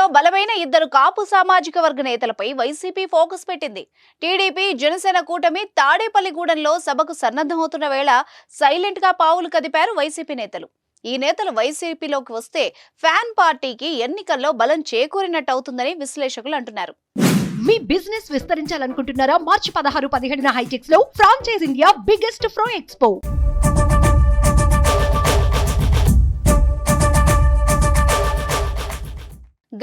ఏపీలో బలమైన ఇద్దరు కాపు సామాజిక వర్గ నేతలపై వైసీపీ ఫోకస్ పెట్టింది. టీడీపీ జనసేన కూటమి తాడేపల్లిగూడెంలో సభకు సన్నద్ధమవుతున్న వేళ సైలెంట్ గా పావులు కదిపారు వైసీపీ నేతలు. ఈ నేతలు వైసీపీలోకి వస్తే ఫ్యాన్ పార్టీకి ఎన్నికల్లో బలం చేకూరినట్టవుతుందని విశ్లేషకులు అంటున్నారు. మీ బిజినెస్ విస్తరించాలనుకుంటున్నారా? మార్చి 16-17 హైటెక్స్ లో franchise India biggest ఫ్రో expo.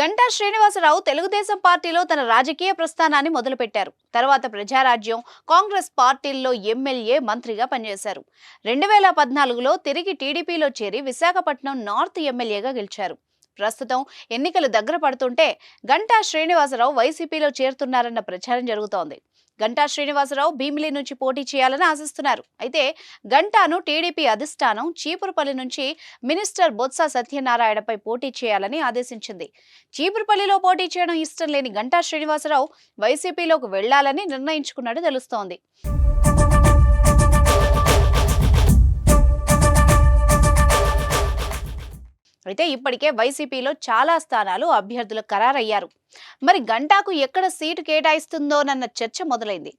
Ganta Srinivasarao Telugu Desam పార్టీలో తన రాజకీయ ప్రస్థానాన్ని మొదలుపెట్టారు. తర్వాత ప్రజారాజ్యం, కాంగ్రెస్ పార్టీల్లో ఎమ్మెల్యే, మంత్రిగా పనిచేశారు. 2014లో తిరిగి టీడీపీలో చేరి విశాఖపట్నం నార్త్ ఎమ్మెల్యేగా గెలిచారు. ప్రస్తుతం ఎన్నికలు దగ్గర పడుతుంటే గంటా శ్రీనివాసరావు వైసీపీలో చేరుతున్నారన్న ప్రచారం జరుగుతోంది. గంటా శ్రీనివాసరావు భీమిలి నుంచి పోటీ చేయాలని ఆశిస్తున్నారు. అయితే గంటాను టీడీపీ అధిష్టానం చీపురుపల్లి నుంచి మినిస్టర్ బొత్స సత్యనారాయణపై పోటీ చేయాలని ఆదేశించింది. చీపురుపల్లిలో పోటీ చేయడం ఇష్టం లేని గంటా శ్రీనివాసరావు వైసీపీలోకి వెళ్లాలని నిర్ణయించుకున్నట్టు తెలుస్తోంది. అయితే ఇప్పటికే వైసీపీలో చాలా స్థానాలు అభ్యర్థులు ఖరారయ్యారు. మరి గంటాకు ఎక్కడ సీటు కేటాయిస్తుందోనన్న చర్చ మొదలైంది.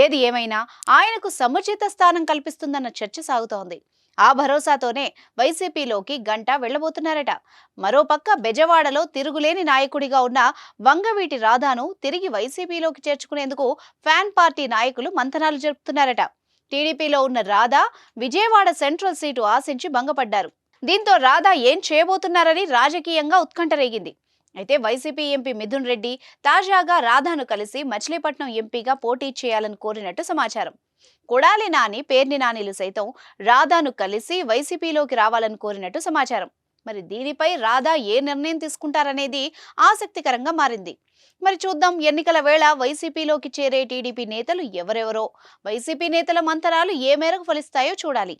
ఏది ఏమైనా ఆయనకు సముచిత స్థానం కల్పిస్తుందన్న చర్చ సాగుతోంది. ఆ భరోసాతోనే వైసీపీలోకి గంటా వెళ్లబోతున్నారట. మరోపక్క బెజవాడలో తిరుగులేని నాయకుడిగా ఉన్న వంగవీటి రాధాను తిరిగి వైసీపీలోకి చేర్చుకునేందుకు ఫ్యాన్ పార్టీ నాయకులు మంతనాలు జరుపుతున్నారట. టీడీపీలో ఉన్న రాధా విజయవాడ సెంట్రల్ సీటు ఆశించి భంగపడ్డారు. దీంతో రాధా ఏం చేయబోతున్నారని రాజకీయంగా ఉత్కంఠ రేగింది. అయితే వైసీపీ ఎంపీ మిథున్ రెడ్డి తాజాగా రాధాను కలిసి మచిలీపట్నం ఎంపీగా పోటీ చేయాలని కోరినట్టు సమాచారం. కొడాలి నాని, పేర్ని నానిలు సైతం రాధాను కలిసి వైసీపీలోకి రావాలని కోరినట్టు సమాచారం. మరి దీనిపై రాధా ఏ నిర్ణయం తీసుకుంటారనేది ఆసక్తికరంగా మారింది. మరి చూద్దాం, ఎన్నికల వేళ వైసీపీలోకి చేరే టీడీపీ నేతలు ఎవరెవరో, వైసీపీ నేతల మంతనాలు ఏ మేరకు ఫలిస్తాయో చూడాలి.